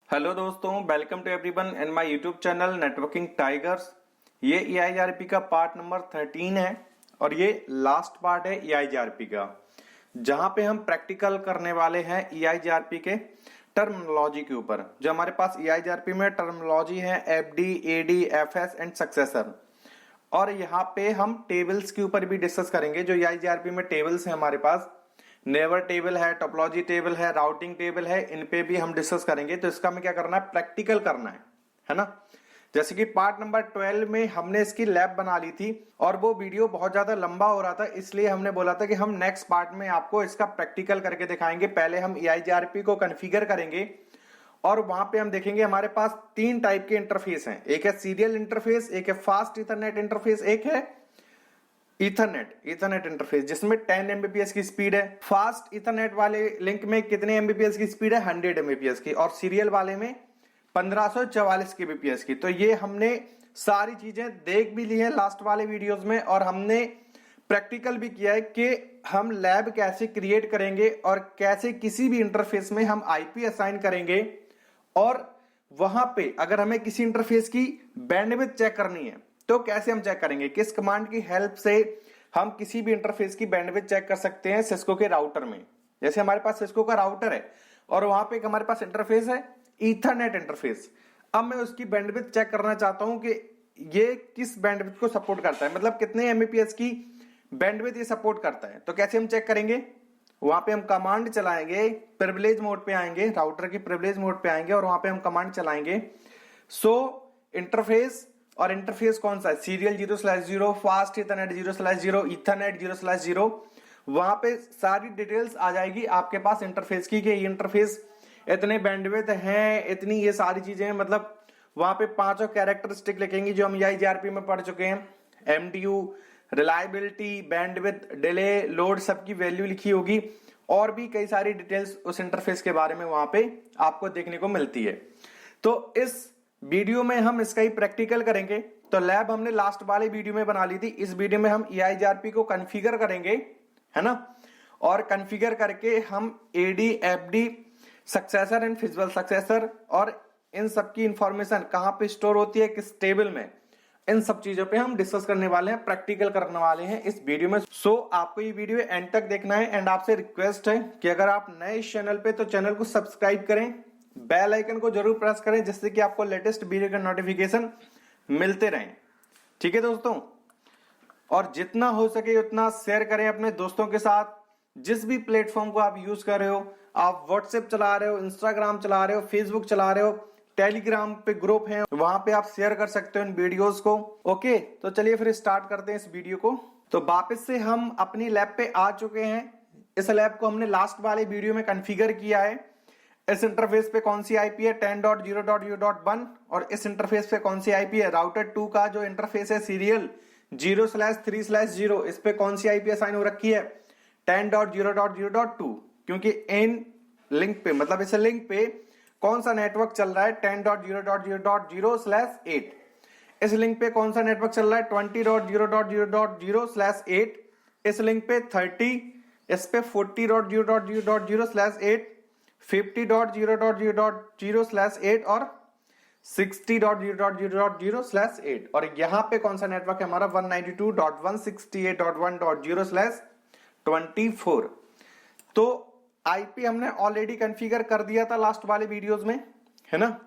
Hello दोस्तों, welcome to everyone in my YouTube channel networking tigers. ये EIGRP का part number 13 है और ये लास्ट पार्ट है EIGRP का, जहां पे हम प्रैक्टिकल करने वाले हैं EIGRP के टर्मिनोलॉजी के ऊपर। जो हमारे पास EIGRP में टर्मिनोलॉजी है FD, AD, FS and successor, और यहाँ पे हम टेबल्स के ऊपर भी डिस्कस करेंगे। जो EIGRP में टेबल्स है हमारे पास, नेवर टेबल है, टोपोलॉजी टेबल है, राउटिंग टेबल है, इन पे भी हम डिस्कस करेंगे। तो इसका हमें क्या करना है, प्रैक्टिकल करना है ना। जैसे कि पार्ट नंबर 12 में हमने इसकी लैब बना ली थी और वो वीडियो बहुत ज्यादा लंबा हो रहा था, इसलिए हमने बोला था कि हम नेक्स्ट पार्ट में आपको इसका प्रैक्टिकल करके दिखाएंगे। पहले हम EIGRP को कॉन्फ़िगर करेंगे और वहां पे हम देखेंगे हमारे पास 3 टाइप के इंटरफेस हैं। एक है सीरियल इंटरफेस, एक है फास्ट इथरनेट इंटरफेस, एक है इथरनेट इंटरफेस, जिसमें 10 Mbps की स्पीड है। फास्ट इथरनेट वाले लिंक में कितने Mbps की स्पीड है, 100 Mbps की, और सीरियल वाले में 1544 Kbps की। तो ये हमने सारी चीजें देख भी ली है लास्ट वाले वीडियोस में, और हमने प्रैक्टिकल भी किया है कि हम लैब कैसे क्रिएट करेंगे और कैसे किसी भी इंटरफेस में हम IP असाइन करेंगे। और वहां पे अगर हमें किसी इंटरफेस की बैंडविड्थ चेक करनी है तो कैसे हम चेक करेंगे, किस कमांड की हेल्प से हम किसी भी इंटरफेस की बैंडविड्थ चेक कर सकते हैं सिस्को के राउटर में। जैसे हमारे पास सिस्को का राउटर है और वहां पे हमारे पास इंटरफेस है ईथरनेट इंटरफेस। अब मैं उसकी बैंडविड्थ चेक करना चाहता हूं कि ये किस बैंडविड्थ को सपोर्ट करता है, मतलब कितने Mbps की बैंडविड्थ ये सपोर्ट करता है। तो कैसे हम चेक करेंगे, वहां पे हम कमांड चलाएंगे, प्रिविलेज मोड पे आएंगे, राउटर की प्रिविलेज मोड पे आएंगे और वहां पे हम कमांड चलाएंगे सो इंटरफेस। और इंटरफेस कौन सा है, सीरियल 0/0, फास्ट इथरनेट 0/0, इथरनेट 0/0। वहां पे सारी डिटेल्स आ जाएगी आपके पास इंटरफेस की, कि ये इंटरफेस इतने बैंडविड्थ हैं, इतनी ये सारी चीजें हैं। मतलब वहां पे 5 कैरेक्टरिस्टिक लिखेंगी जो हम EIGRP में पढ़ चुके हैं। MTU, reliability, bandwidth, delay, load, सबकी वैल्यू लिखी होगी, और भी कई सारी डिटेल्स उस इंटरफेस के बारे में वहां पे आपको देखने को मिलती है। तो इस वीडियो में हम इसका ही प्रैक्टिकल करेंगे। तो लैब हमने लास्ट वाले वीडियो में बना ली थी, इस वीडियो में हम EIGRP को कॉन्फ़िगर करेंगे, है ना। और कॉन्फ़िगर करके हम AD, FD, successor and feasible successor और इन सब की इंफॉर्मेशन कहां पे स्टोर होती है, किस टेबल में, इन सब चीजों पे हम डिस्कस करने वाले हैं, प्रैक्टिकल करने वाले हैं इस वीडियो में। सो आपको ये वीडियो एंड तक देखना है। एंड आपसे रिक्वेस्ट है कि अगर आप नए इस चैनल पे तो चैनल को सब्सक्राइब करें, बेल आइकन को जरूर प्रेस करें, जिससे कि आपको लेटेस्ट वीडियो का नोटिफिकेशन मिलते रहें। ठीक है दोस्तों, और जितना हो सके उतना शेयर करें अपने दोस्तों के साथ। जिस भी प्लेटफॉर्म को आप यूज कर रहे हो, आप व्हाट्सएप चला रहे हो, इंस्टाग्राम चला रहे हो, फेसबुक चला रहे हो, टेलीग्राम पे ग्रुप है, वहां पे आप शेयर कर सकते हो इन वीडियोस को। ओके, तो चलिए फिर स्टार्ट करते हैं इस वीडियो को। तो वापस से हम अपनी लैब पे आ चुके हैं। इस लैब को हमने लास्ट वाले वीडियो में कॉन्फ़िगर किया है। इस इंटरफेस पे कौन सी IP है, 10.0.0.1, और इस इंटरफेस पे कौन सी IP है, राउटर 2 का जो इंटरफेस है सीरियल 0/3/0, इस पे कौन सी IP असाइन हो रखी है, 10.0.0.2। क्योंकि इन लिंक पे, मतलब इस लिंक पे कौन सा नेटवर्क चल रहा है, 10.0.0.0/8। इस लिंक पे कौन सा नेटवर्क चल रहा है, 20.0.0.0/8। इस लिंक पे 30, इस पे 40.0.0.0/8, 50.0.0.0/8 और 60.0.0.0/8। और यहां पे कौन सा नेटवर्क है हमारा, 192.168.1.0/24। तो IP हमने ऑलरेडी कॉन्फ़िगर कर दिया था लास्ट वाले वीडियोस में, है ना।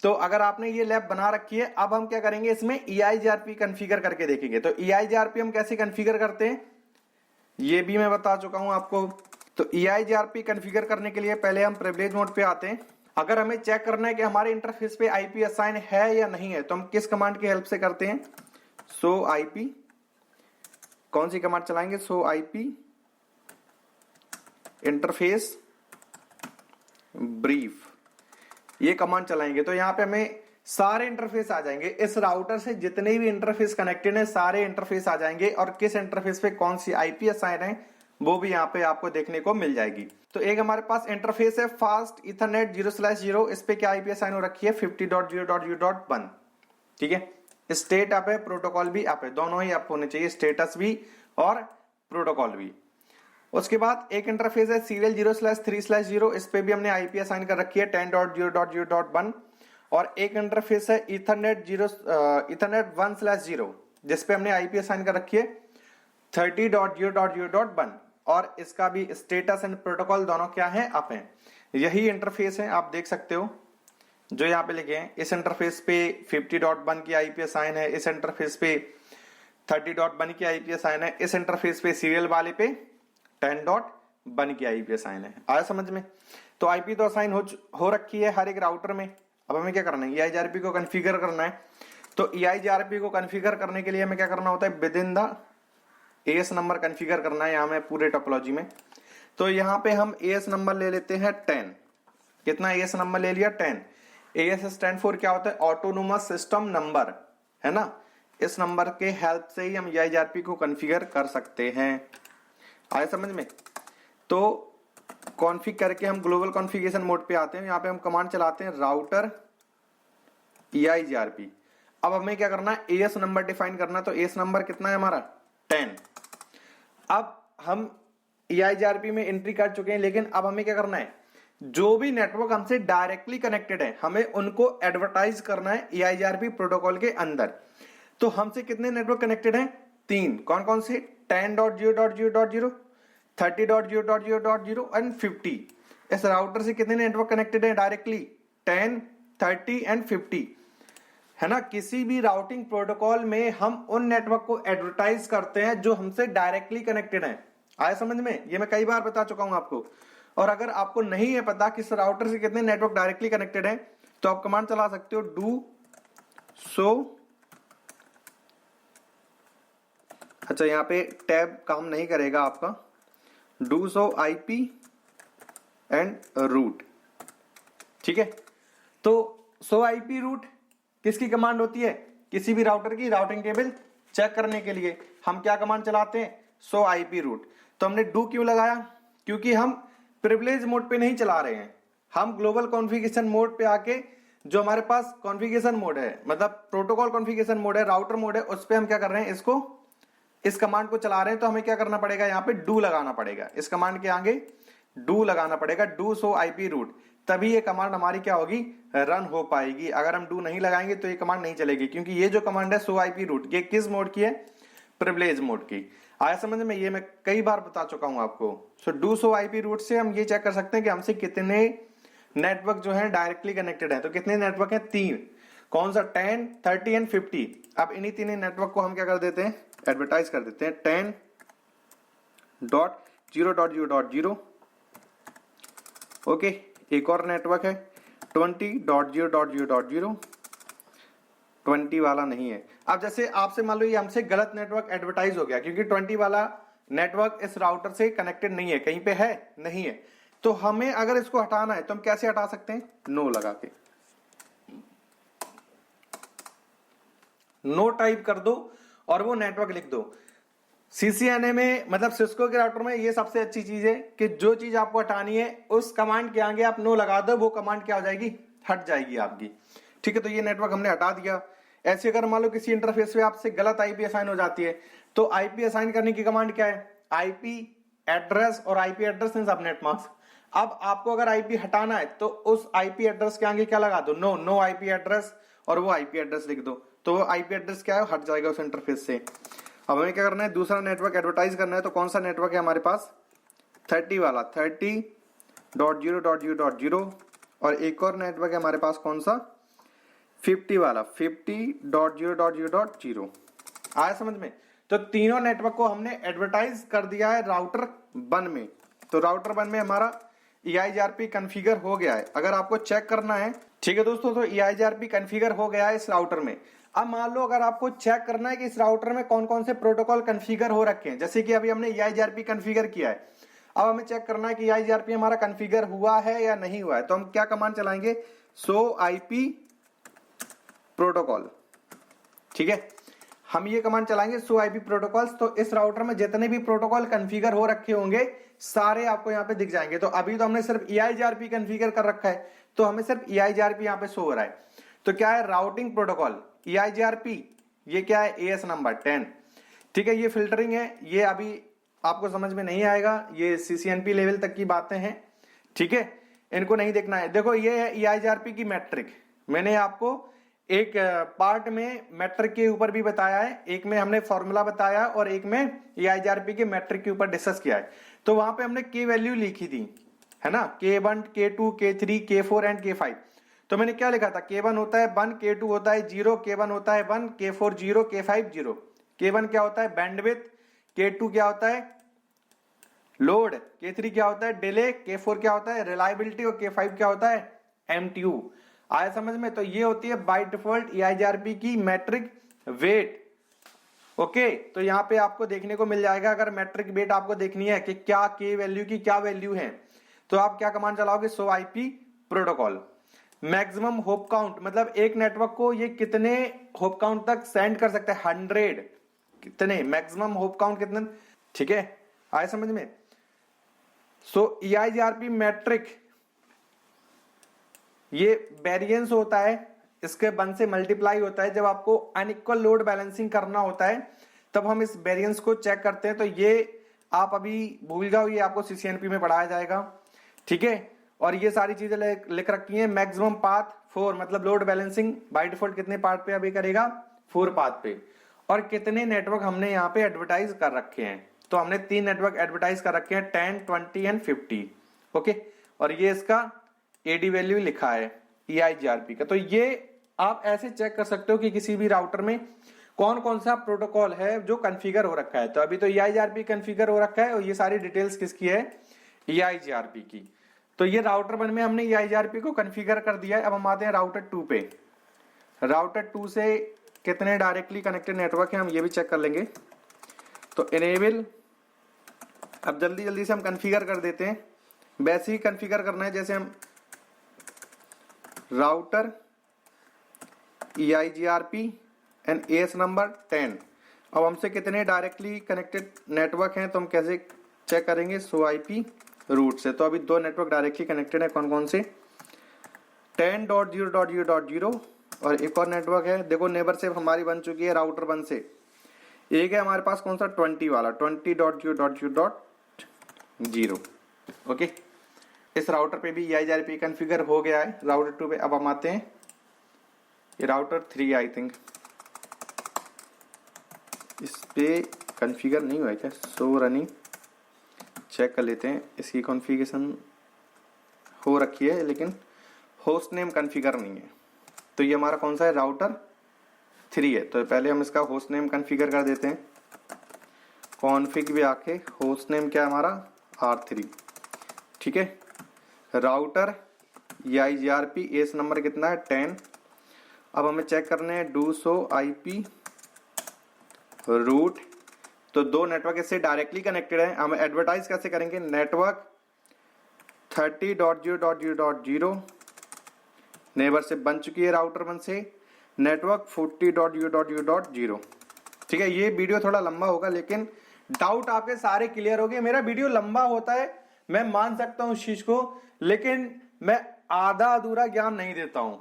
तो अगर आपने ये लैब बना रखी है, अब हम क्या करेंगे, इसमें EIGRP कॉन्फ़िगर करके देखेंगे। तो EIGRP हम कैसे कॉन्फ़िगर करते हैं ये भी मैं बता चुका हूं आपको। तो EIGRP कॉन्फ़िगर करने के लिए पहले हम प्रिविलेज मोड पे आते हैं। अगर हमें चेक करना है कि हमारे इंटरफेस पे IP असाइन है या नहीं है, तो हम किस कमांड की हेल्प से करते हैं, सो IP। कौन सी कमांड चलाएंगे, सो IP इंटरफेस ब्रीफ, ये कमांड चलाएंगे। तो यहां पे हमें सारे इंटरफेस आ जाएंगे। इस राउटर से जितने भी इंटरफेस कनेक्टेड है सारे इंटरफेस आ जाएंगे, और किस इंटरफेस पे कौन सी IP असाइन है वो भी यहाँ पे आपको देखने को मिल जाएगी। तो एक हमारे पास इंटरफेस है फास्ट इथरनेट 0/0, इस पे क्या IP असाइन हो रखी है, 50.0.0.1। ठीक है, स्टेट आप है, प्रोटोकॉल भी आप है, दोनों ही आप होने चाहिए, स्टेटस भी और प्रोटोकॉल भी। उसके बाद एक इंटरफेस है सीरियल 0/3/0, इस पे भी हमने आईपी असाइन कर रखी है 10.0.0.1। और एक इंटरफेस है इथरनेट 1/0, जिस पे हमने आईपी असाइन कर रखी है 30.0.0.1। और इसका भी स्टेटस एंड प्रोटोकॉल दोनों क्या है, अप है। यही इंटरफेस है, आप देख सकते हो जो यहाँ पे लिखे हैं। इस इंटरफेस पे 50.1 की आईपी असाइन है, इस इंटरफेस पे 30.1 की आईपी असाइन है, इस इंटरफेस पे सीरियल वाले पे 10.1 की आईपी असाइन है। आया समझ में? तो आईपी तो असाइन हो रखी है हर एक राउटर में। अब हमें क्या करना है, EIGRP को कॉन्फ़िगर करना है। तो EIGRP को कॉन्फ़िगर करने के लिए हमें क्या करना होता है, with in the AS number configure करना है यहाँ में पूरे टोपोलॉजी में। तो यहाँ पे हम AS नंबर ले लेते हैं 10। कितना AS नंबर ले लिया, 10। AS स्टैंड फॉर क्या होता है, ऑटोनोमस सिस्टम नंबर, है ना। इस नंबर के हेल्प से ही हम EIGRP को कॉन्फ़िगर कर सकते हैं। आया समझ में? तो कॉन्फ़िग करके हम ग्लोबल कॉन्फ़िगरेशन मोड पे आते हैं। यहाँ पे हम कमांड चलाते हैं राउटर EIGRP। अब हमें क्या करना है, AS नंबर डिफाइन करना। तो AS नंबर कितना है हमारा, 10। अब हम EIGRP में एंट्री कर चुके हैं, लेकिन अब हमें क्या करना है, जो भी नेटवर्क हमसे डायरेक्टली कनेक्टेड है हमें उनको एडवर्टाइज करना है EIGRP प्रोटोकॉल के अंदर। तो हमसे कितने नेटवर्क कनेक्टेड हैं, 3। कौन कौन से, 10.0.0.0, 30.0.0.0 एंड 50। इस राउटर से कितने नेटवर्क कनेक्टेड हैं डायरेक्टली, 10, 30 एंड 50, है ना। किसी भी राउटिंग प्रोटोकॉल में हम उन नेटवर्क को एडवर्टाइज करते हैं जो हमसे डायरेक्टली कनेक्टेड हैं। आया समझ में? ये मैं कई बार बता चुका हूं आपको। और अगर आपको नहीं है पता किस राउटर से कितने नेटवर्क डायरेक्टली कनेक्टेड हैं, तो आप कमांड चला सकते हो डू सो। अच्छा, यहाँ पे टैब काम नहीं करेगा आपका। Do show IP and route, ठीक है। तो सो IP रूट किसकी कमांड होती है, किसी भी राउटर की राउटिंग टेबल चेक करने के लिए हम क्या कमांड चलाते हैं, सो IP रूट। तो हमने डू क्यों लगाया, क्योंकि हम प्रिविलेज मोड पे नहीं चला रहे हैं, हम ग्लोबल कॉन्फ़िगरेशन मोड पे आके जो हमारे पास कॉन्फ़िगरेशन मोड है, मतलब प्रोटोकॉल कॉन्फ़िगरेशन मोड है, राउटर मोड है, उस पे हम क्या कर रहे हैं, इस कमांड को चला रहे हैं। तो हमें क्या करना पड़ेगा, यहाँ पे डू लगाना पड़ेगा। इस कमांड के आगे डू लगाना पड़ेगा, डू सो IP रूट, तभी ये कमांड हमारी क्या होगी, रन हो पाएगी। अगर हम डू नहीं लगाएंगे तो ये कमांड नहीं चलेगी, क्योंकि ये जो कमांड है सो IP रूट, ये किस मोड की है, प्रिविलेज मोड की। आया समझ में? ये मैं कई बार बता चुका हूं आपको। So do show IP route से हम ये चेक कर सकते हैं कि हमसे कितने नेटवर्क जो है डायरेक्टली कनेक्टेड है। तो कितने नेटवर्क है, 3। कौन सा, 10, 30 एंड 50। अब इन्हीं तीन नेटवर्क को हम क्या कर देते हैं, एडवर्टाइज कर देते हैं 10.0.0.0। ओके, एक और नेटवर्क है 20.0.0.0, 20 वाला नहीं है। अब जैसे आपसे मान लो ये हमसे गलत नेटवर्क एडवर्टाइज हो गया, क्योंकि 20 वाला नेटवर्क इस राउटर से कनेक्टेड नहीं है, कहीं पे है नहीं है। तो हमें अगर इसको हटाना है तो हम कैसे हटा सकते हैं, नो लगा के, नो टाइप कर दो और वो नेटवर्क लिख दो। CCNA में, मतलब सिस्को के राउटर में, ये सबसे अच्छी चीज है कि जो चीज आपको हटानी है उस कमांड के आगे आप नो लगा दो, वो कमांड क्या हो जाएगी, हट जाएगी आपकी। ठीक है, तो ये नेटवर्क हमने हटा दिया। ऐसे अगर मान लो किसी इंटरफेस पे आपसे गलत IP असाइन हो जाती है, तो IP असाइन करने की कमांड क्या है, IP एड्रेस, और IP address in subnet mask. अब आपको अगर IP हटाना है तो उस IP एड्रेस के आगे क्या लगा दो, नो IP एड्रेस, और वो IP एड्रेस लिख दो। तो वो IP एड्रेस क्या है, हट जाएगा उस इंटरफेस से। अब हमें क्या करना है, दूसरा नेटवर्क एडवर्टाइज करना है। तो कौन सा नेटवर्क है हमारे पास, 30 वाला, 30.0.0.0, और एक और नेटवर्क है हमारे पास कौन सा, 50 वाला, 50.0.0.0। आया समझ में? तो तीनों नेटवर्क को हमने एडवर्टाइज कर दिया है राउटर 1 में। तो राउटर 1 में हमारा EIGRP कॉन्फ़िगर हो गया है। अगर आपको चेक करना है, ठीक है दोस्तों, तो EIGRP कॉन्फ़िगर हो गया है इस राउटर में। अब मान लो अगर आपको चेक करना है कि इस राउटर में कौन कौन से प्रोटोकॉल कॉन्फ़िगर हो रखे हैं, जैसे कि अभी हमने EIGRP कॉन्फ़िगर किया है। अब हमें चेक करना है कि EIGRP हमारा कॉन्फ़िगर हुआ है या नहीं हुआ है। तो हम क्या कमांड चलाएंगे, सो IP प्रोटोकॉल। ठीक है, हम ये कमांड चलाएंगे सो IP प्रोटोकॉल्स। तो इस राउटर में जितने भी प्रोटोकॉल कॉन्फ़िगर हो रखे होंगे सारे आपको यहाँ पे दिख जाएंगे। तो अभी तो हमने सिर्फ EIGRP कॉन्फ़िगर कर रखा है, तो हमें सिर्फ EIGRP यहाँ पे शो हो रहा है। तो क्या है, राउटिंग प्रोटोकॉल EIGRP, ये क्या है, AS नंबर 10। ठीक है, ये फिल्टरिंग है, ये अभी आपको समझ में नहीं आएगा, ये CCNP लेवल तक की बातें हैं, ठीक है, इनको नहीं देखना है। देखो ये है EIGRP की मैट्रिक, मैंने आपको एक पार्ट में मैट्रिक के ऊपर भी बताया है, एक में हमने फॉर्मूला बताया और एक में EIGRP के मैट्रिक के ऊपर डिस्कस किया है। तो वहां पे हमने K वैल्यू लिखी थी, है ना, K1, K2, K3, K4 and K5। तो मैंने क्या लिखा था, K1 होता है 1, K2 होता है 0, K1 होता है 1, K4 0, K5 0। K1 क्या होता है, बैंडविड्थ, K2 क्या होता है, लोड, K3 क्या होता है, डिले, K4 क्या होता है, रिलायबिलिटी और K5 क्या होता है, MTU। आया समझ में? तो ये होती है बाय डिफॉल्ट EIGRP की मैट्रिक वेट। ओके, तो यहाँ पे आपको देखने को मिल जाएगा, अगर मैट्रिक वेट आपको देखनी है कि क्या K वैल्यू की क्या वैल्यू है, तो आप क्या कमांड चलाओगे, show IP protocol. Maximum hope count, मतलब एक नेटवर्क को ये कितने होप काउंट तक सेंड कर सकता है, 100, कितने मैक्सिमम होप काउंट कितने, ठीक है, आया समझ में? सो EIGRP मैट्रिक ये वेरिएंस होता है, इसके 1 से मल्टीप्लाई होता है। जब आपको अनइक्वल लोड बैलेंसिंग करना होता है तब हम इस वेरिएंस को चेक करते हैं। तो ये आप अभी भूल जाओ, ये आपको CCNP में पढ़ाया जाएगा, ठीक है। और ये सारी चीजें लिख रखी हैं। मैक्सिमम पाथ 4, मतलब लोड बैलेंसिंग बाय डिफॉल्ट कितने पार्ट पे अभी करेगा, 4 पाथ पे। और कितने नेटवर्क हमने यहाँ पे एडवर्टाइज कर रखे हैं, तो हमने 3 नेटवर्क एडवर्टाइज कर रखे हैं, 10, 20 एंड 50। ओके, और ये इसका AD वैल्यू लिखा है EIGRP का। तो ये आप ऐसे चेक कर सकते हो कि किसी भी राउटर में कौन कौन सा प्रोटोकॉल है जो कॉन्फ़िगर हो रखा है। तो अभी तो EIGRP कॉन्फ़िगर हो रखा है और ये सारी डिटेल्स किसकी है, EIGRP की। तो ये राउटर 1 में हमने EIGRP को कॉन्फ़िगर कर दिया है। अब हम आते हैं राउटर 2 पे। राउटर 2 से कितने डायरेक्टली कनेक्टेड नेटवर्क हैं हम ये भी चेक कर लेंगे। तो इनेबल, अब जल्दी जल्दी से हम कॉन्फ़िगर कर देते हैं। वैसे ही कॉन्फ़िगर करना है जैसे हम router EIGRP and AS number 10। अब हमसे कितने डायरेक्टली कनेक्टेड नेटवर्क हैं तो हम कैसे चेक करेंगे, शो IP रूट से। तो अभी 2 नेटवर्क डायरेक्टली कनेक्टेड है, कौन कौन से, 10.0.0.0 और एक और नेटवर्क है, देखो नेबर से हमारी बन चुकी है राउटर 1 से। एक है हमारे पास कौन सा, 20 वाला, 20.0.0.0। ओके, इस राउटर पे भी EIGRP कॉन्फ़िगर हो गया है राउटर 2 पे। अब हम आते हैं ये राउटर 3, आई थिंक इस पे कॉन्फ़िगर नहीं हुआ है क्या, सो रनिंग चेक कर लेते हैं। इसकी कॉन्फ़िगरेशन हो रखी है लेकिन होस्ट नेम कॉन्फ़िगर नहीं है। तो ये हमारा कौन सा है, राउटर 3 है। तो पहले हम इसका होस्ट नेम कॉन्फ़िगर कर देते हैं। कॉन्फ़िग भी आके होस्ट नेम क्या है हमारा, R3, ठीक है। राउटर EIGRP एस नंबर कितना है, 10। अब हमें चेक करने हैं डू शो IP रूट। तो 2 नेटवर्क इससे डायरेक्टली कनेक्टेड है। हम एडवर्टाइज कैसे करेंगे, नेटवर्क 30.0.0.0 नेबर से बन चुकी है राउटर 1 से, नेटवर्क 40.0.0.0, ठीक है। ये वीडियो थोड़ा लंबा होगा लेकिन डाउट आपके सारे क्लियर हो गए। मेरा वीडियो लंबा होता है, मैं मान सकता हूं उस चीज को, लेकिन मैं आधा अधूरा ज्ञान नहीं देता हूं।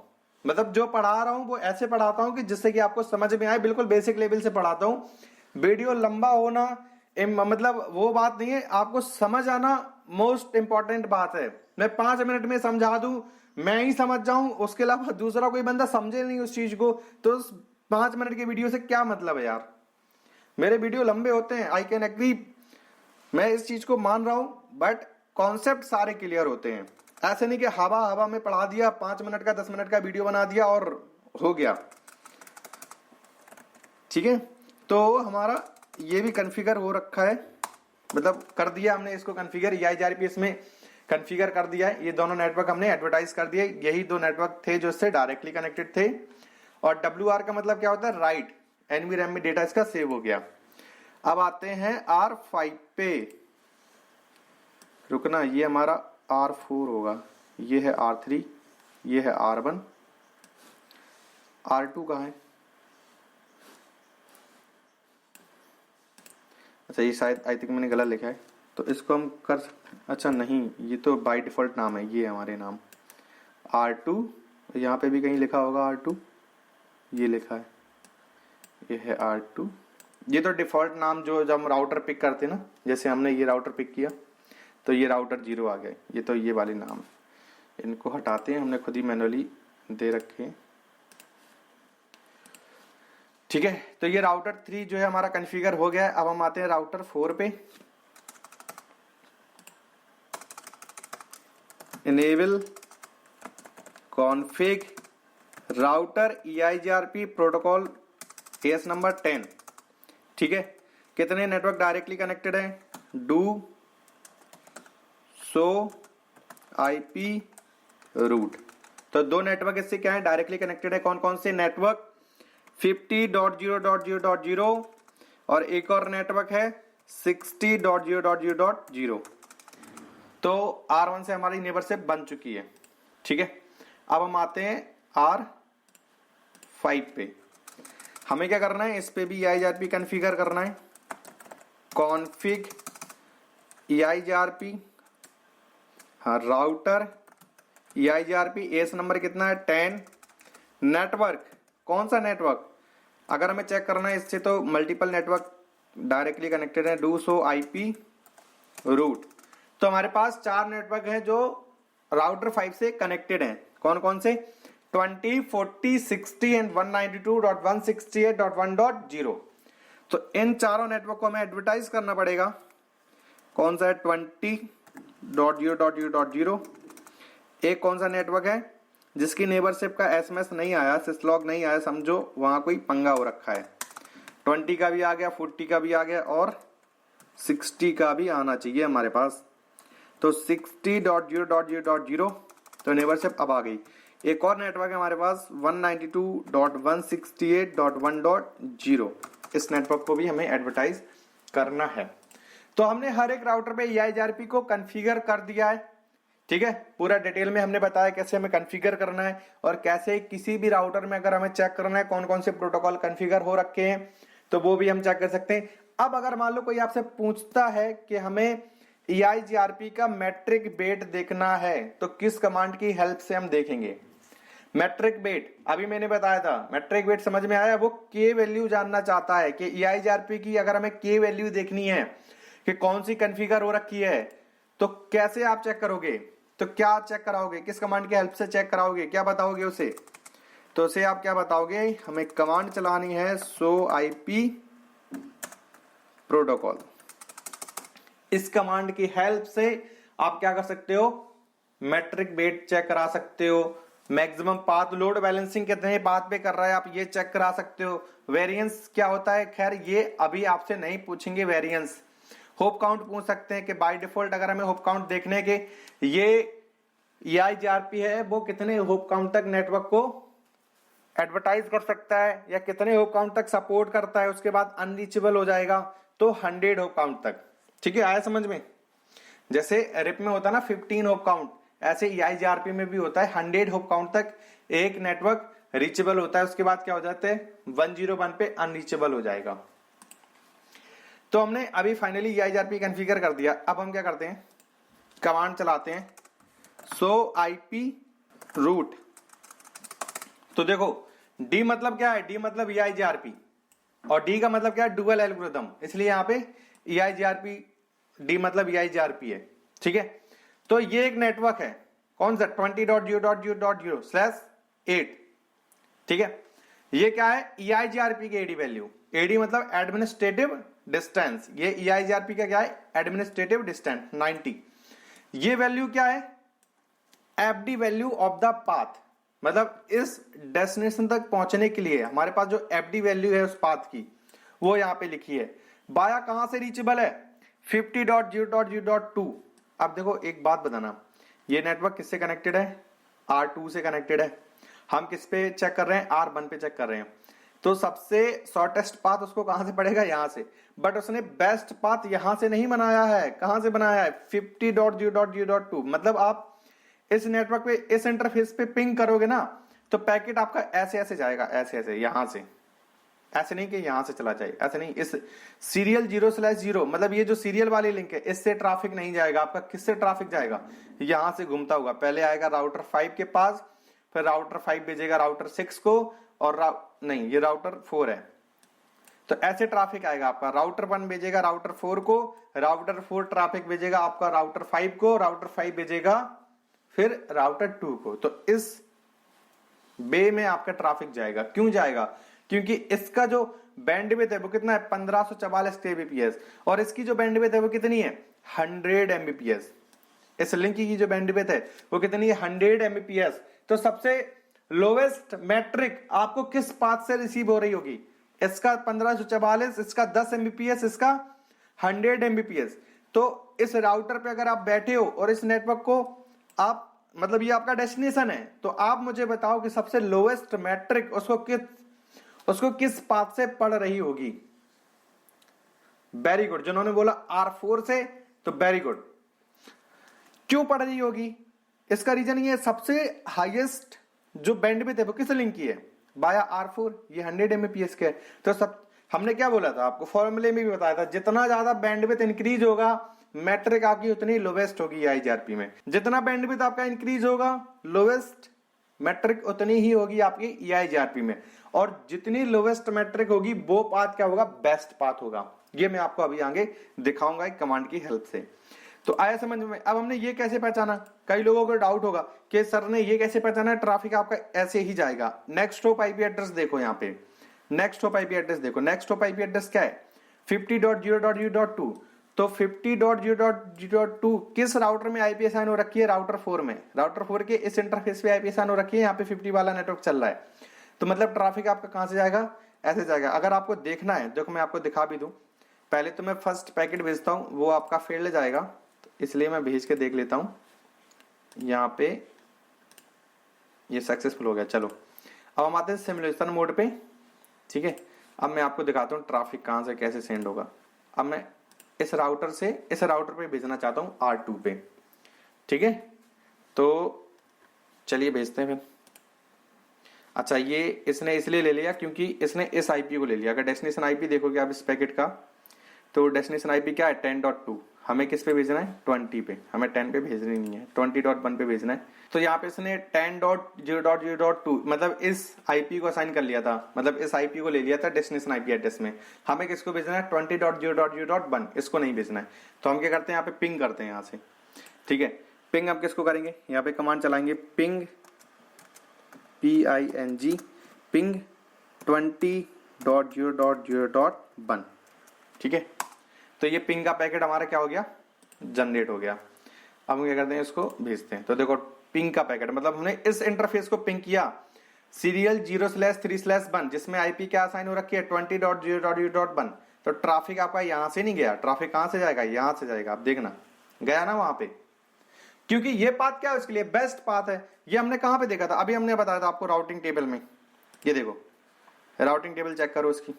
मतलब जो पढ़ा रहा हूं वो ऐसे पढ़ाता हूं कि जिससे कि आपको समझ में आए, बिल्कुल बेसिक लेवल से पढ़ाता हूं। वीडियो लंबा होना मतलब वो बात नहीं है, आपको समझ आना मोस्ट इंपॉर्टेंट बात है। मैं 5 मिनट में समझा दूं, मैं ही समझ जाऊं, उसके अलावा दूसरा कोई बंदा समझे नहीं उस चीज को, तो उस 5 मिनट की वीडियो से क्या मतलब है यार। मेरे वीडियो लंबे होते हैं, आई कैन एग्री, मैं इस चीज को मान रहा हूं, बट कॉन्सेप्ट सारे क्लियर होते हैं। ऐसे नहीं कि हवा हवा में पढ़ा दिया, 5 मिनट का 10 मिनट का वीडियो बना दिया और हो गया, ठीक है। तो हमारा ये भी कॉन्फ़िगर हो रखा है, मतलब कर दिया हमने इसको कॉन्फ़िगर, EIGRP इसमें कॉन्फ़िगर कर दिया है। ये दोनों नेटवर्क हमने एडवर्टाइज कर दिए, यही 2 नेटवर्क थे जो इससे डायरेक्टली कनेक्टेड थे। और WR का मतलब क्या होता है, राइट, NVRAM में डेटा इसका सेव हो गया। अब आते हैं R5 पे, रुकना, ये हमारा R4 होगा, ये है R3, ये है R1, R2 कहाँ है, अच्छा ये शायद आई थिंक मैंने गलत लिखा है, तो इसको हम कर सकते हैं, अच्छा नहीं, ये तो बाय डिफॉल्ट नाम है, ये हमारे नाम R2, यहाँ पे भी कहीं लिखा होगा R2, ये लिखा है, ये है R2, ये तो डिफॉल्ट नाम जो जब हम राउटर पिक करते हैं ना, जैसे हमने ये राउटर पिक किया तो ये राउटर 0 आ गया, ये तो ये वाले नाम, इनको हटाते हैं, हमने खुद ही मैनुअली दे रखे हैं। ठीक है, तो ये राउटर 3 जो है हमारा कॉन्फ़िगर हो गया है। अब हम आते हैं राउटर 4 पे। Enable config router EIGRP protocol case number 10। ठीक है, कितने नेटवर्क डायरेक्टली कनेक्टेड है? Do show IP route. तो दो नेटवर्क इससे क्या है, डायरेक्टली कनेक्टेड है। कौन कौन से नेटवर्क? 50.0.0.0 और एक और नेटवर्क है 60.0.0.0। तो R1 से हमारी नेबरशिप बन चुकी है। ठीक है, अब हम आते हैं R5 पे। हमें क्या करना है, इस पे भी EIGRP कॉन्फ़िगर करना है। कॉन्फ़िग EIGRP, हाँ राउटर EIGRP, एस नंबर कितना है 10। नेटवर्क, कौन सा नेटवर्क? अगर हमें चेक करना है इससे तो मल्टीपल नेटवर्क डायरेक्टली कनेक्टेड है। Do show IP route. तो हमारे पास 4 नेटवर्क हैं जो राउटर 5 से कनेक्टेड हैं। कौन कौन से? 20, 40, 60 एंड 192.168.1.0। तो इन चारों नेटवर्क को हमें एडवर्टाइज करना पड़ेगा। कौन सा है? 20.0.0.0। एक कौन सा नेटवर्क है जिसकी नेबरशिप का SMS नहीं आया, सिसलॉग नहीं आया, समझो वहां कोई पंगा हो रखा है। 20 का भी आ गया, 40 का भी आ गया और 60 का भी आना चाहिए हमारे पास। तो 60.0.0.0 तो नेबरशिप अब आ गई। एक और नेटवर्क है हमारे पास 192.168.1.0। इस नेटवर्क को भी हमें एडवर्टाइज करना है। तो हमने हर एक राउटर पे EIGRP को कॉन्फ़िगर कर दिया है। ठीक है, पूरा डिटेल में हमने बताया कैसे हमें कॉन्फ़िगर करना है और कैसे किसी भी राउटर में अगर हमें चेक करना है कौन कौन से प्रोटोकॉल कॉन्फ़िगर हो रखे हैं तो वो भी हम चेक कर सकते हैं। अब अगर मान लो कोई आपसे पूछता है कि हमें EIGRP का मैट्रिक बेट देखना है तो किस कमांड की हेल्प से हम देखेंगे? मैट्रिक बेट अभी मैंने बताया था, मैट्रिक बेट समझ में आया? वो K वैल्यू जानना चाहता है कि EIGRP की अगर हमें K वैल्यू देखनी है कि कौन सी कॉन्फ़िगर हो रखी है तो कैसे आप चेक करोगे? तो क्या चेक कराओगे? किस कमांड की हेल्प से चेक कराओगे? क्या बताओगे उसे? तो उसे आप क्या बताओगे? हमें कमांड चलानी है सो IP प्रोटोकॉल। इस कमांड की हेल्प से आप क्या कर सकते हो? मैट्रिक बेट चेक करा सकते हो। मैक्सिमम पाथ लोड बैलेंसिंग कितने पाथ पे कर रहा है आप ये चेक करा सकते हो। वेरिएंस क्या होता है, खैर ये अभी आपसे नहीं पूछेंगे वेरिएंस। होप काउंट पूछ सकते हैं कि बाय डिफॉल्ट अगर हमें होप काउंट देखने के ये EIGRP है वो कितने होप काउंट तक नेटवर्क को एडवर्टाइज कर सकता है या कितने होप काउंट तक सपोर्ट करता है, उसके बाद अनरीचेबल हो जाएगा तो 100 होप काउंट तक। ठीक है, आया समझ में? जैसे रिप में होता है ना 15 होप काउंट, ऐसे EIGRP में भी होता है 100 होप काउंट तक एक नेटवर्क रीचेबल होता है, उसके बाद क्या हो जाते हैं 101 पे अनरीचेबल हो जाएगा। तो हमने अभी फाइनली EIGRP कॉन्फ़िगर कर दिया। अब हम क्या करते हैं, कमांड चलाते हैं सो IP रूट। तो देखो D मतलब क्या है? D मतलब EIGRP और D का मतलब क्या है? डुअल एल्गोरिथम, इसलिए यहां पे EIGRP D मतलब EIGRP है। ठीक है, तो ये एक नेटवर्क है कौन सा 20.0.0.0/8। ठीक है, ये क्या है? EIGRP की AD वैल्यू। AD मतलब एडमिनिस्ट्रेटिव डिस्टेंस, ये EIGRP का क्या है? Administrative distance 90। ये वैल्यू क्या है? FD value of the path, मतलब इस डेस्टिनेशन तक पहुंचने के लिए हमारे पास जो FD वैल्यू है उस पाथ की वो यहां पे लिखी है। बाया कहां से रीचेबल है? 50.0.0.2। अब देखो एक बात बताना, ये नेटवर्क किससे कनेक्टेड है? R2 से कनेक्टेड है। हम किस पे चेक कर रहे हैं? R1 पे चेक कर रहे हैं। तो सबसे शॉर्टेस्ट पाथ उसको कहां से पड़ेगा? यहां से। बट उसने बेस्ट पाथ यहां से नहीं बनाया है। कहां से बनाया है? 50.0.0.2। मतलब आप इस नेटवर्क पे इस इंटरफेस पे पिंग करोगे ना तो पैकेट आपका ऐसे ऐसे जाएगा, ऐसे ऐसे, यहां से, ऐसे नहीं कि यहां से चला जाए, ऐसे नहीं। इस सीरियल 0/0 मतलब ये जो सीरियल वाली लिंक है इससे ट्रैफिक नहीं जाएगा आपका। किससे ट्रैफिक जाएगा? यहां से घूमता हुआ पहले आएगा राउटर 5 के पास, फिर राउटर 5 भेजेगा राउटर 6 को और नहीं ये राउटर 4 है तो ऐसे ट्रैफिक आएगा आपका, राउटर 1 भेजेगा राउटर 4 को, राउटर 4 ट्रैफिक भेजेगा आपका राउटर 5 को, राउटर 5 भेजेगा फिर राउटर 2 को। तो इस बे में आपका ट्रैफिक जाएगा। क्यों जाएगा? क्योंकि इसका जो बैंडविड्थ है वो कितना है 1544 kbps और इसकी जो बैंडविड्थ है वो कितनी है 100 mbps। इस लिंक की जो बैंडविड्थ है वो कितनी है 100 mbps। तो सबसे लोवेस्ट मैट्रिक आपको किस पाथ से रिसीव हो रही होगी? इसका 1544, इसका 10 mbps, इसका 100 mbps। तो इस राउटर पे अगर आप बैठे हो और इस नेटवर्क को आप मतलब ये आपका डेस्टिनेशन है, तो आप मुझे बताओ कि सबसे लोएस्ट मैट्रिक उसको किस पाथ से पढ़ रही होगी? वेरी गुड, जिन्होंने बोला R4 से, तो वेरी गुड। क्यों पढ़ रही होगी? इसका रीजन ये सबसे हाईएस्ट जो बैंडविड्थ है वो किस लिंक की है? बाया R4, ये 100 mbps के है। तो सब हमने क्या बोला था आपको, फॉर्मूले में भी बताया था, जितना ज्यादा बैंडविड्थ इंक्रीज होगा मैट्रिक आपकी उतनी लोवेस्ट होगी EIGRP में। जितना बैंडविड्थ आपका इंक्रीज होगा लोवेस्ट मैट्रिक उतनी ही होगी आपकी EIGRP में, और जितनी लोवेस्ट मैट्रिक होगी वो पाथ क्या होगा? बेस्ट पाथ होगा। ये मैं आपको अभी आगे दिखाऊंगा एक कमांड की हेल्प से। तो आया समझ में? अब हमने ये कैसे पहचाना? कई लोगों को डाउट होगा कि सर ने ये कैसे पहचाना? ट्रैफिक आपका ऐसे ही जाएगा। नेक्स्ट हॉप आईपी एड्रेस देखो, यहाँ पे नेक्स्ट हॉप आईपी एड्रेस देखो। नेक्स्ट हॉप आईपी एड्रेस क्या है? 50.0.0.2। तो 50.0.0.2 किस राउटर में आईपी असाइन हो रखी है? राउटर 4 में। राउटर 4 के इस इंटरफेस पे आईपी असाइन हो रखी है, यहाँ पे 50 वाला नेटवर्क चल रहा है। तो मतलब ट्रैफिक आपका कहां से जाएगा? ऐसे जाएगा। अगर आपको देखना है, देखो मैं आपको दिखा भी दूं। पहले तो मैं फर्स्ट पैकेट भेजता हूं, वो आपका फेल्ड जाएगा, तो इसलिए मैं भेज के देख लेता हूं। यहाँ पे ये सक्सेसफुल हो गया। चलो अब हम आते हैं सिमुलेशन मोड पे, ठीक है। अब मैं आपको दिखाता हूँ ट्रैफिक कहां से कैसे सेंड होगा। अब मैं इस राउटर से इस राउटर पे भेजना चाहता हूँ R2 पे, ठीक है। तो चलिए भेजते हैं फिर। अच्छा, ये इसने इसलिए ले लिया क्योंकि इसने इस आईपी को ले लिया। अगर डेस्टिनेशन आईपी देखोगे आप इस पैकेट का, तो डेस्टिनेशन आईपी क्या है? 10.2। हमें किस पे भेजना है? 20 पे। हमें 10 पे भेजनी नहीं है, 20.1 पे भेजना है। तो यहाँ पे इसने 10.0.0.2 मतलब इस आईपी को असाइन कर लिया था, मतलब इस आईपी को ले लिया था डेस्टिनेशन आईपी एड्रेस में। हमें किसको भेजना है? 20.0.0.1। इसको नहीं भेजना है। तो हम क्या करते हैं? यहाँ पे पिंग करते हैं यहाँ से, ठीक है। पिंग हम किसको करेंगे? यहाँ पे कमांड चलाएंगे पिंग PING पिंग 20.0.0.1, ठीक है। तो ये पिंग का पैकेट हमारा क्या हो गया? जनरेट हो गया। अब हम क्या करते हैं? इसको भेजते हैं। तो देखो पिंग का पैकेट मतलब हमने इस इंटरफेस को पिंग किया, सीरियल 0/3/1 जिसमें आईपी क्या असाइन हो रखी है? 20.0.0.1। तो ट्रैफिक आपका यहां से नहीं गया, ट्रैफिक कहां से जाएगा? यहां से जाएगा। आप देखना गया ना वहां पे, क्योंकि ये पाथ क्या है उसके लिए? बेस्ट पाथ है। ये हमने कहां पे देखा था? अभी हमने बताया था आपको राउटिंग टेबल में। ये देखो राउटिंग टेबल चेक करो इसकी।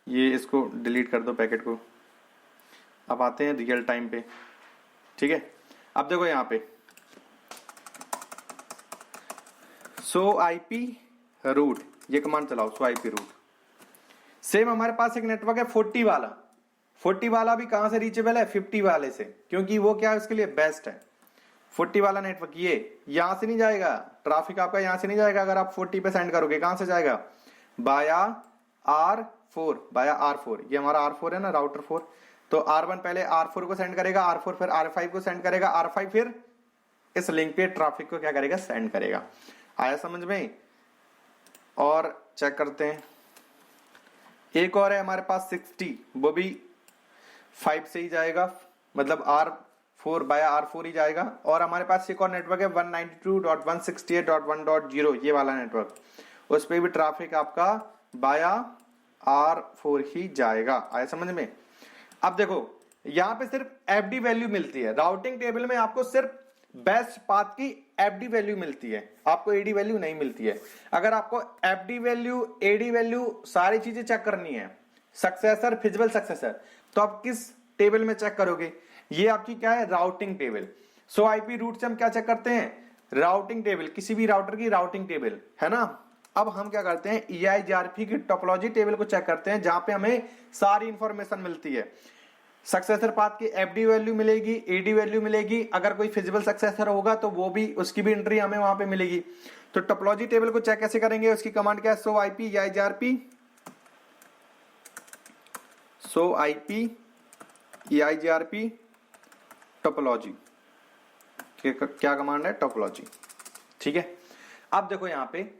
ये इसको डिलीट कर दो पैकेट को। अब आते हैं रियल टाइम पे, ठीक है। अब देखो यहाँ पे सो आईपी रूट, ये कमांड चलाओ सो आईपी रूट। सेम हमारे पास एक नेटवर्क है 40 वाला। 40 वाला भी कहां से रीचेबल है? 50 वाले से, क्योंकि वो क्या है उसके लिए? बेस्ट है। 40 वाला नेटवर्क ये यहां से नहीं जाएगा, ट्रैफिक आपका यहां से नहीं जाएगा। अगर आप 40 पे सेंड करोगे कहां से जाएगा? बाया R4, बाया R4। ये हमारा R4 है ना, राउटर 4। तो R1 पहले R4 को सेंड करेगा, R4 फिर R5 को सेंड करेगा, R5 फिर इस लिंक पे ट्रैफिक को क्या करेगा? सेंड करेगा। आया समझ में? और चेक करते हैं, एक और है हमारे पास 60, वो भी 5 से ही जाएगा, मतलब R4 बाया R4 ही जाएगा। और हमारे पास एक और नेटवर्क है 192.168.1.0, ये वाला नेटवर्क, उस पे भी ट्रैफिक आपका बाया R4 ही जाएगा। आया समझ में? अब देखो यहां पे सिर्फ एफडी वैल्यू मिलती है। राउटिंग टेबल में आपको सिर्फ बेस्ट पाथ की एफडी वैल्यू मिलती है, आपको एडी वैल्यू नहीं मिलती है। अगर आपको एफडी वैल्यू, एडी वैल्यू सारी चीजें चेक करनी है, सक्सेसर, फिजिबल सक्सेसर, तो आप किस टेबल में चेक करोगे? ये आपकी क्या है? Routing table. सो आईपी रूट से हम क्या चेक करते हैं? राउटिंग टेबल, किसी भी राउटर की राउटिंग टेबल, है ना। अब हम क्या करते हैं? EIGRP की टोपोलॉजी टेबल को चेक करते हैं, जहां पे हमें सारी इंफॉर्मेशन मिलती है। सक्सेसर पाथ की एफडी वैल्यू मिलेगी, एडी वैल्यू मिलेगी, अगर कोई फिजिबल सक्सेसर होगा तो वो भी, उसकी भी एंट्री हमें वहां पे मिलेगी। तो टोपोलॉजी टेबल को चेक कैसे करेंगे, उसकी कमांड क्या है, सो आईपी EIGRP टोपोलॉजी, क्या कमांड है, टोपोलॉजी। ठीक है, अब देखो यहां पे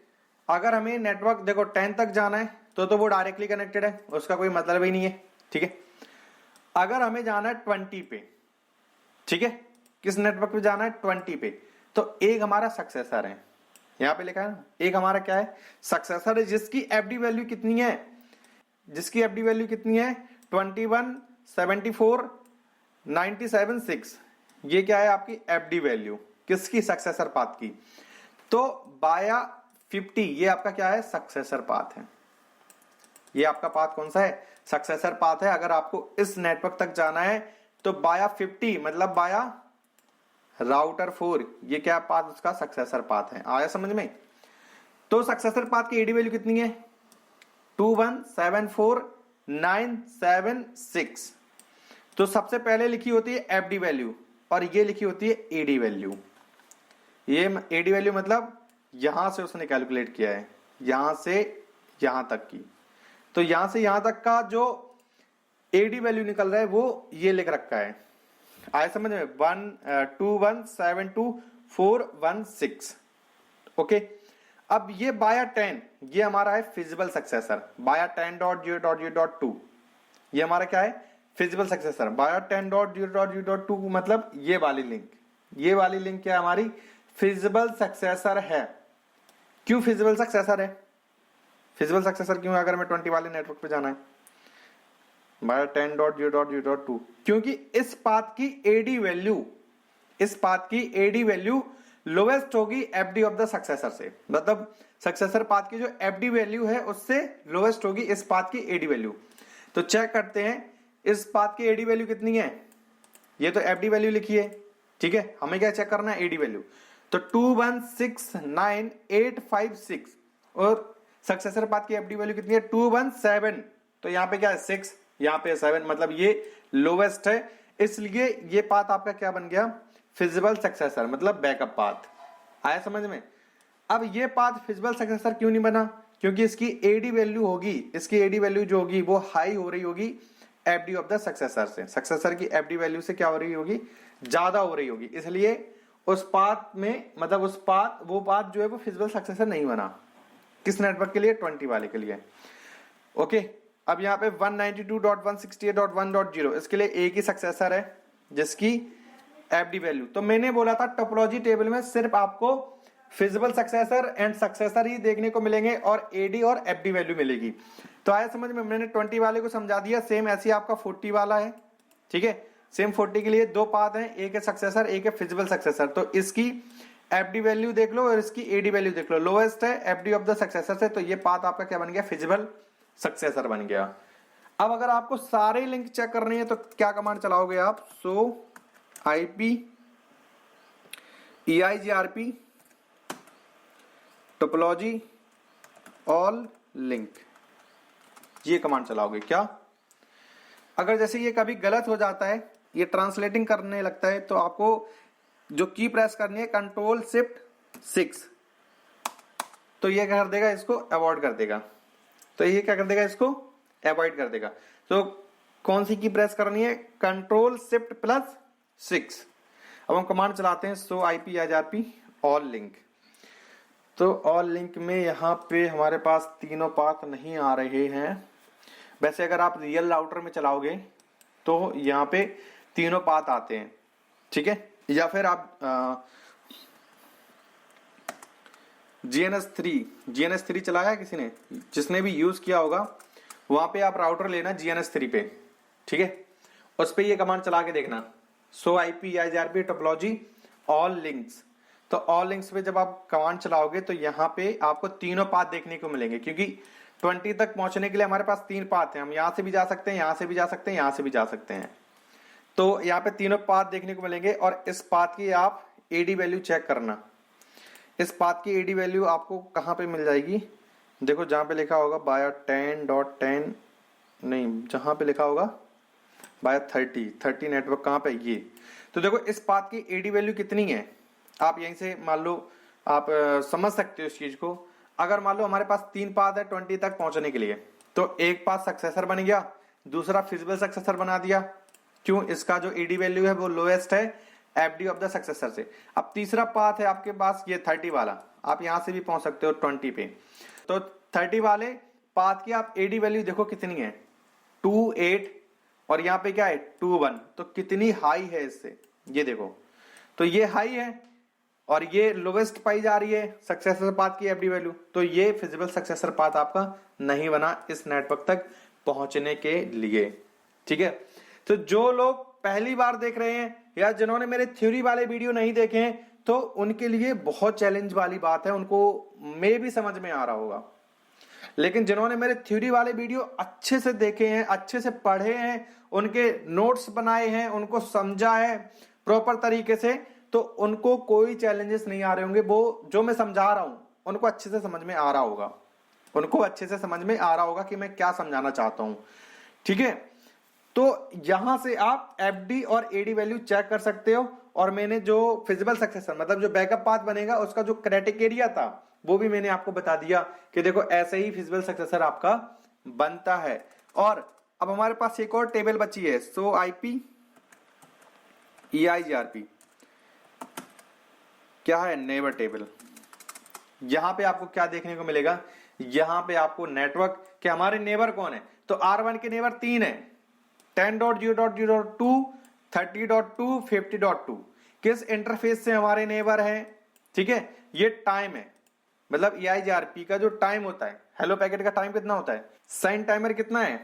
अगर हमें नेटवर्क देखो 10 तक जाना है तो वो डायरेक्टली कनेक्टेड है, उसका कोई मतलब ही नहीं है। ठीक है, अगर हमें जाना है 20 पे, ठीक है, किस नेटवर्क पे जाना है, 20 पे, तो एक हमारा सक्सेसर है, यहां पे लिखा है ना, एक हमारा क्या है, सक्सेसर है, जिसकी एफडी वैल्यू कितनी है, 21, 74, 97, 6, ये क्या है आपकी एफडी वैल्यू, किसकी, सक्सेसर पाथ की। तो बाया 50 ये आपका क्या है, सक्सेसर पाथ है, ये आपका पाथ कौन सा है, सक्सेसर पाथ है। अगर आपको इस नेटवर्क तक जाना है तो बाया 50 मतलब बाया राउटर 4, ये क्या पाथ, उसका सक्सेसर पाथ है। आया समझ में। तो सक्सेसर पाथ की एडी वैल्यू कितनी है, 2174976। तो सबसे पहले लिखी होती है एफडी वैल्यू और ये लिखी होती है एडी वैल्यू। ये एडी वैल्यू मतलब यहां से उसने कैलकुलेट किया है, यहां से यहां तक की। तो यहां से यहां तक का जो एडी वैल्यू निकल रहा है वो ये लिख रखा है। आया समझ में, 121724116। ओके, अब ये बाया 10 ये हमारा है फिजिबल सक्सेसर, बाया 10.0.0.2 ये हमारा क्या है, फिजिबल सक्सेसर। बाया 10.0.0.2 मतलब ये वाली लिंक, ये वाली लिंक क्या हमारी फिजिबल सक्सेसर है। क्यों फिजिबल सक्सेसर है, फिजिबल सक्सेसर क्यों, अगर मैं 20 वाले नेटवर्क पे जाना है बाया 10.0.0.2, क्योंकि इस पाथ की एडी वैल्यू, इस पाथ की एडी वैल्यू लोवेस्ट होगी एफडी ऑफ द सक्सेसर से, मतलब सक्सेसर पाथ की जो एफडी वैल्यू है उससे लोवेस्ट होगी इस पाथ की एडी वैल्यू। तो चेक करते हैं इस पाथ की एडी वैल्यू कितनी है, ये तो एफडी वैल्यू लिखी है, ठीक है, हमें क्या चेक करना है, एडी वैल्यू। तो 2169856 और सक्सेसर पाथ की एफडी वैल्यू कितनी है, 217, तो यहां पे क्या है 6, यहां पे 7, मतलब ये लोवेस्ट है, इसलिए ये पाथ आपका क्या बन गया, फिजिबल सक्सेसर, मतलब बैकअप पाथ। आया समझ में। अब ये पाथ फिजिबल सक्सेसर क्यों नहीं बना, क्योंकि इसकी एडी वैल्यू होगी, इसकी एडी वैल्यू जो होगी वो हाई हो रही होगी एफडी ऑफ द सक्सेसर से, सक्सेसर की एफडी वैल्यू से क्या हो रही होगी, ज्यादा हो रही होगी, इसलिए उस पाथ में, मतलब उस पाथ, वो पाथ जो है वो फिजिबल सक्सेसर नहीं बना। किस नेटवर्क के लिए, 20 वाले के लिए। ओके, अब यहाँ पे 192.168.1.0 इसके लिए एक ही सक्सेसर है जिसकी एफडी वैल्यू। तो मैंने बोला था टोपोलॉजी टेबल में सिर्फ आपको फिजिबल सक्सेसर एंड सक्सेसर ही देखने को मिलेंगे और एडी और एफडी वैल्यू मिलेगी। तो आया समझ में, मैंने 20 वाले को समझा दिया। सेम ऐसे ही आपका 40 वाला है, ठीक है, सेम 40 के लिए दो पाथ हैं, एक है सक्सेसर एक है फिजिबल सक्सेसर। तो इसकी एफडी वैल्यू देख लो और इसकी एडी वैल्यू देख लो, लोएस्ट है एफडी ऑफ द सक्सेसर से, तो ये पाथ आपका क्या बन गया, फिजिबल सक्सेसर बन गया। अब अगर आपको सारे लिंक चेक करनी है तो क्या कमांड चलाओगे आप, सो IP EIGRP topology all link, ये कमांड चलाओगे। क्या अगर जैसे ये कभी गलत हो जाता है, ये ट्रांसलेटिंग करने लगता है, तो आपको जो की प्रेस करनी है Ctrl+Shift+6, तो ये क्या कर देगा, इसको अवॉइड कर देगा, तो ये क्या कर देगा, इसको अवॉइड कर देगा। तो कौन सी की प्रेस करनी है, Ctrl+Shift+6। अब हम कमांड चलाते हैं सो आईपी EIGRP ऑल लिंक। तो ऑल लिंक में यहाँ पे हमारे पास तीनों पाथ नहीं आ रहे हैं। वैसे अगर आप रियल राउटर में चलाओगे तो यहाँ पे तीनों पाथ आते हैं, ठीक है, या फिर आप GNS3 चलाया किसी ने, जिसने भी यूज किया होगा वहां पे आप राउटर लेना GNS3 पे, ठीक है, उस पे ये कमांड चला के देखना, सो IP EIGRP topology all links. तो ऑल लिंक्स पे जब आप कमांड चलाओगे तो यहाँ पे आपको तीनों पाथ देखने को मिलेंगे, क्योंकि 20 तक पहुंचने के लिए हमारे पास 3 पाथ हैं, हम यहां से भी जा सकते हैं, यहां से भी जा सकते हैं, यहां से भी जा सकते हैं। तो यहाँ पे तीनों पाथ देखने को मिलेंगे और इस पाथ की आप एडी वैल्यू चेक करना। इस पाथ की एडी वैल्यू आपको कहाँ पे मिल जाएगी, देखो जहां पे लिखा होगा बाया 10.10 नहीं, जहां पे लिखा होगा बाय 30 नेटवर्क कहाँ पे, ये। तो देखो इस पाथ की एडी वैल्यू कितनी है, आप यहीं से मान लो आप समझ सकते हो इस चीज को। अगर मान लो हमारे पास 3 पाथ है 20 तक पहुंचने के लिए, तो एक पाथ सक्सेसर बन गया, दूसरा फिजिबल सक्सेसर बना दिया। क्यों? इसका जो एडी वैल्यू है वो लोएस्ट है एफडी ऑफ द सक्सेसर से। अब तीसरा पाथ है आपके पास ये 30 वाला, आप यहां से भी पहुंच सकते हो 20 पे। तो 30 वाले पाथ की आप एडी वैल्यू देखो कितनी है, 28, और यहाँ पे क्या है 21। तो कितनी हाई है इससे, ये देखो। तो ये हाई है और ये लोवेस्ट पाई जा रही है सक्सेसर पाथ की एफडी वैल्यू। तो ये फिजिबल सक्सेसर पाथ आपका नहीं बना इस नेटवर्क तक पहुंचने के लिए। ठीक है, तो जो लोग पहली बार देख रहे हैं या जिन्होंने मेरे थ्योरी वाले वीडियो नहीं देखे हैं, तो उनके लिए बहुत चैलेंज वाली बात है, उनको मे भी समझ में आ रहा होगा। लेकिन जिन्होंने मेरे थ्योरी वाले वीडियो अच्छे से देखे हैं, अच्छे से पढ़े हैं, उनके नोट्स बनाए हैं, उनको समझा है प्रॉपर तरीके से, तो उनको कोई चैलेंजेस नहीं आ रहे होंगे। वो जो मैं समझा रहा हूं उनको अच्छे से समझ में आ रहा होगा, उनको अच्छे से समझ में आ रहा होगा कि मैं क्या समझाना चाहता हूं। ठीक है, तो यहां से आप एफडी और एडी वैल्यू चेक कर सकते हो। और मैंने जो फिजिबल सक्सेसर मतलब जो बैकअप पाथ बनेगा उसका जो क्राइटेरिया था वो भी मैंने आपको बता दिया कि देखो ऐसे ही फिजिबल सक्सेसर आपका बनता है। और अब हमारे पास एक और टेबल बची है, सो आईपी EIGRP, क्या है नेबर टेबल। यहां पे आपको क्या देखने को मिलेगा, यहां पे आपको नेटवर्क के हमारे नेबर कौन है, तो R1 के नेबर 3 है, 10.0.0.2, 30.2, 50.2। किस इंटरफेस से हमारे नेबर है, ठीक है। ये टाइम है, मतलब EIGRP का जो टाइम होता है, हेलो पैकेट का टाइम कितना होता है, सेंड टाइमर कितना है,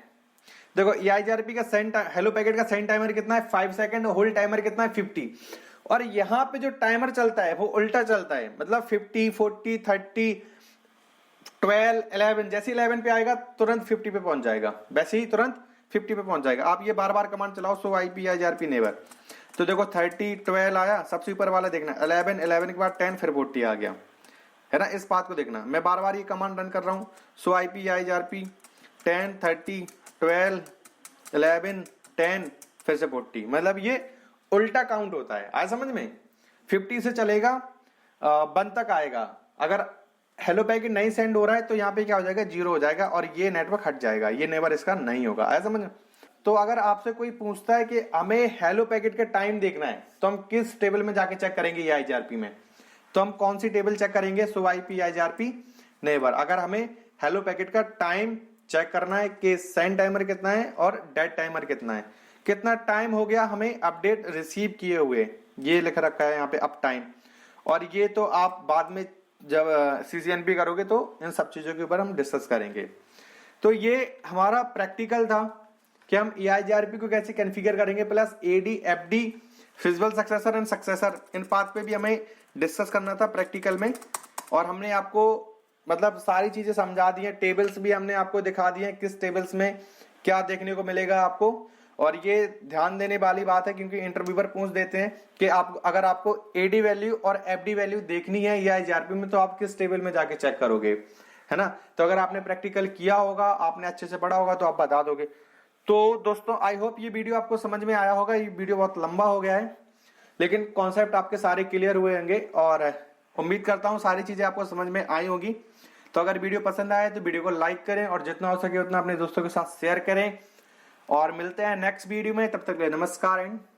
देखो EIGRP का सेंड हेलो पैकेट का सेंड टाइमर कितना है 5 सेकंड, होल्ड टाइमर कितना है 50। और यहां पे जो टाइमर चलता है वो उल्टा चलता है, मतलब 50, 40, 30, 12, 11, जैसे 11 पे आएगा तुरंत 50 पे पहुंच जाएगा, वैसे ही तुरंत 50 पे पहुंच जाएगा। आप ये बार बार कमांड चलाओ, सो आईपी EIGRP नेबर। तो देखो 30, 12 आया, सबसे ऊपर वाला देखना 11, 11 के बाद 10, फिर 40 आ गया, है ना। इस बात को देखना, मैं बार बार ये कमांड रन कर रहा हूं, सो आईपी EIGRP 10, 30, 12, 11, 10, फिर से 40, मतलब ये उल्टा काउंट होता है। आया समझ में, 50 से चलेगा 1 तक आएगा। अगर हेलो पैकेट नहीं सेंड हो रहा है तो यहाँ पे क्या हो जाएगा, 0 हो जाएगा और ये नेटवर्क हट जाएगा, ये नेबर इसका नहीं होगा। आया समझ में। तो अगर आपसे कोई पूछता है कि हमें हेलो पैकेट का टाइम देखना है तो हम किस टेबल में जाके चेक करेंगे EIGRP में, तो हम कौन सी टेबल चेक करेंगे, सो आईपी EIGRP नेबर। अगर हमें हेलो पैकेट का टाइम चेक करना है कि सेंड टाइमर कितना है और डेड टाइमर कितना है, कितना टाइम हो गया हमें अपडेट रिसीव किए हुए, ये लिख रखा है यहाँ पे अप टाइम। और ये तो आप बाद में जब CCNP करोगे तो इन सब चीजों के ऊपर हम डिस्कस करेंगे। तो ये हमारा प्रैक्टिकल था कि हम EIGRP को कैसे कॉन्फ़िगर करेंगे, plus AD, FD, feasible successor and successor, in path पे भी हमें डिस्कस करना था प्रैक्टिकल में। और हमने आपको मतलब सारी चीजें समझा दी हैं, टेबल्स भी हमने आपको दिखा दिए हैं, किस टेबल्स में क्या देखने को मिलेगा आपको। और ये ध्यान देने वाली बात है क्योंकि इंटरव्यूअर पूछ देते हैं कि आप अगर आपको AD वैल्यू और FD वैल्यू देखनी है EIGRP में तो आप किस टेबल में जाके चेक करोगे, है ना। तो अगर आपने प्रैक्टिकल किया होगा, आपने अच्छे से पढ़ा होगा तो आप बता दोगे। तो दोस्तों आई होप ये वीडियो आपको समझ में आया होगा। ये वीडियो बहुत लंबा हो गया है लेकिन कॉन्सेप्ट आपके सारे क्लियर हुए होंगे और उम्मीद करता हूँ सारी चीजें आपको समझ में आई होगी। तो अगर वीडियो पसंद आए तो वीडियो को लाइक करें और जितना हो सके उतना अपने दोस्तों के साथ शेयर करें। और मिलते हैं नेक्स्ट वीडियो में, तब तक के लिए नमस्कार एंड